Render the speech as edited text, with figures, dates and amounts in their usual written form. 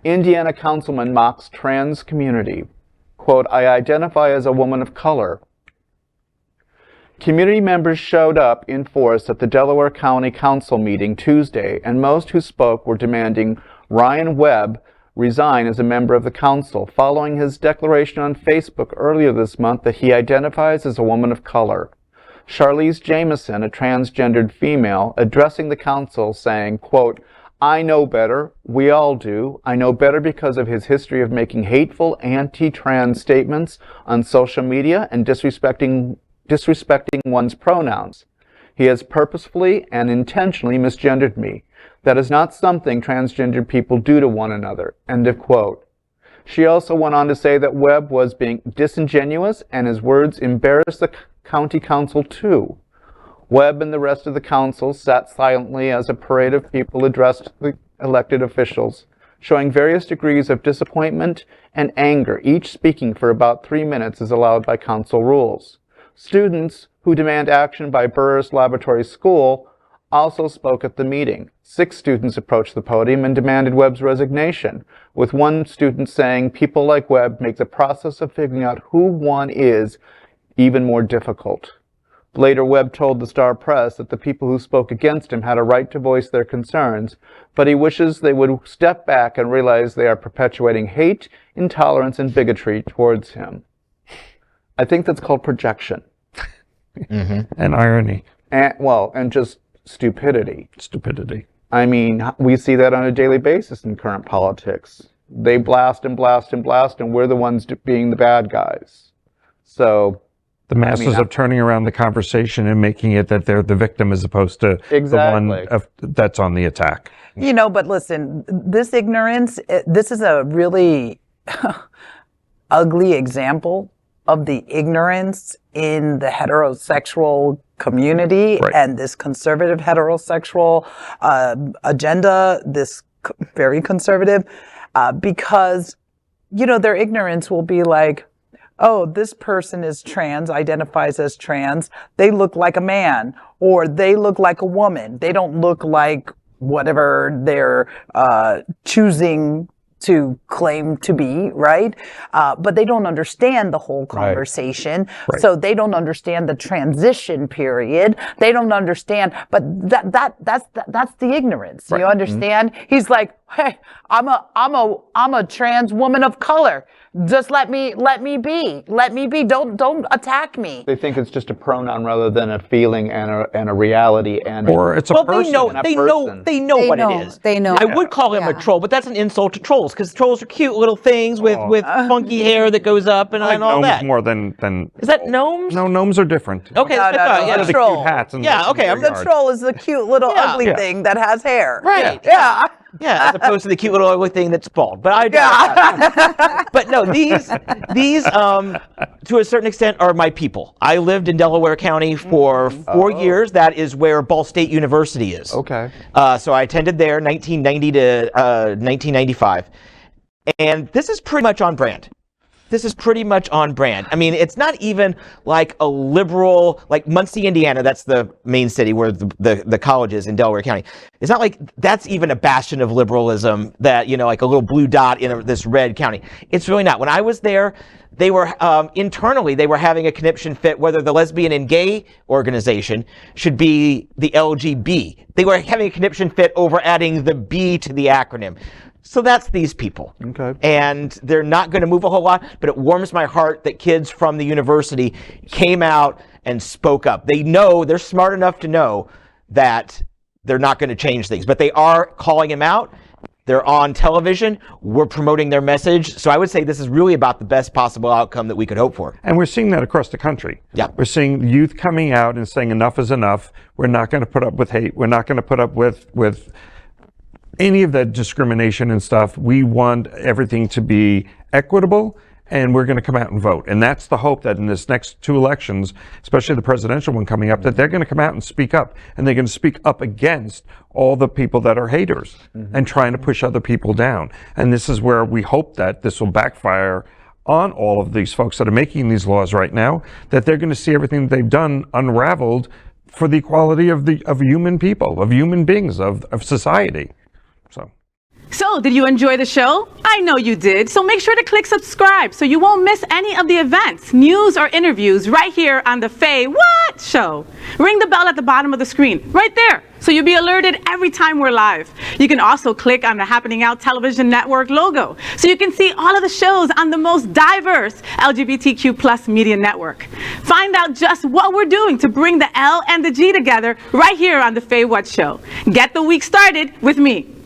Indiana councilman mocks trans community. Quote, I identify as a woman of color. Community members showed up in force at the Delaware County Council meeting Tuesday, and most who spoke were demanding Ryan Webb resign as a member of the council, following his declaration on Facebook earlier this month that he identifies as a woman of color. Charlize Jameson, a transgendered female, addressing the council saying, quote, I know better. We all do. I know better because of his history of making hateful anti-trans statements on social media and disrespecting one's pronouns. He has purposefully and intentionally misgendered me. That is not something transgender people do to one another. End of quote. She also went on to say that Webb was being disingenuous and his words embarrassed the county council too. Webb and the rest of the council sat silently as a parade of people addressed the elected officials, showing various degrees of disappointment and anger, each speaking for about 3 minutes as allowed by council rules. Students who demand action by Burris Laboratory School also spoke at the meeting. 6 students approached the podium and demanded Webb's resignation, with one student saying people like Webb make the process of figuring out who one is even more difficult. Later, Webb told the Star Press that the people who spoke against him had a right to voice their concerns, but he wishes they would step back and realize they are perpetuating hate, intolerance, and bigotry towards him. I think that's called projection. And irony. And just stupidity. Stupidity. I mean, we see that on a daily basis in current politics. They blast and blast and blast, and we're the ones being the bad guys. So the masses are turning around the conversation and making it that they're the victim as opposed to the one that's on the attack. You know, but listen, this ignorance, this is a really ugly example of the ignorance in the heterosexual community and this conservative heterosexual agenda, this very conservative, because, you know, their ignorance will be like, oh, this person is trans, identifies as trans. They look like a man, or they look like a woman. They don't look like whatever they're choosing to claim to be, right? But they don't understand the whole conversation. So they don't understand the transition period. They don't understand, but that's the ignorance. You understand? He's like, hey, I'm a trans woman of color. Just let me be. Don't attack me. They think it's just a pronoun rather than a feeling and a reality or it's a person. They know what it is. They know. I would call him a troll, but that's an insult to trolls because trolls are cute little things with funky hair that goes up and, and all that. More than is that gnomes? No, gnomes are different. Okay, the troll. Cute hats and the troll is the cute little ugly thing that has hair. Right. Yeah, as opposed to the cute little ugly thing that's bald. But but no, these to a certain extent are my people. I lived in Delaware County for 4 years. That is where Ball State University is. Okay. So I attended there 1990 to 1995. And this is pretty much on brand. I mean, it's not even like a liberal, like Muncie, Indiana, that's the main city where the college is in Delaware County. It's not like that's even a bastion of liberalism that, you know, like a little blue dot in this red county. It's really not. When I was there, they were, internally, they were having a conniption fit whether the lesbian and gay organization should be the LGB. They were having a conniption fit over adding the B to the acronym. So that's these people. Okay. And they're not going to move a whole lot, but it warms my heart that kids from the university came out and spoke up. They know, they're smart enough to know that they're not going to change things, but they are calling him out. They're on television. We're promoting their message. So I would say this is really about the best possible outcome that we could hope for. And we're seeing that across the country. Yeah. We're seeing youth coming out and saying enough is enough. We're not going to put up with hate. We're not going to put up with any of that discrimination and stuff. We want everything to be equitable, and we're going to come out and vote. And that's the hope that in this next 2 elections, especially the presidential one coming up, that they're going to come out and speak up. And they're going to speak up against all the people that are haters and trying to push other people down. And this is where we hope that this will backfire on all of these folks that are making these laws right now, that they're going to see everything that they've done unraveled for the equality of human people, of human beings, of society. So So, did you enjoy the show? I know you did, so make sure to click subscribe so you won't miss any of the events, news, or interviews right here on the Faye What Show. Ring the bell at the bottom of the screen, right there, so you'll be alerted every time we're live. You can also click on the Happening Out Television Network logo, so you can see all of the shows on the most diverse LGBTQ plus media network. Find out just what we're doing to bring the L and the G together right here on the Faye What Show. Get the week started with me.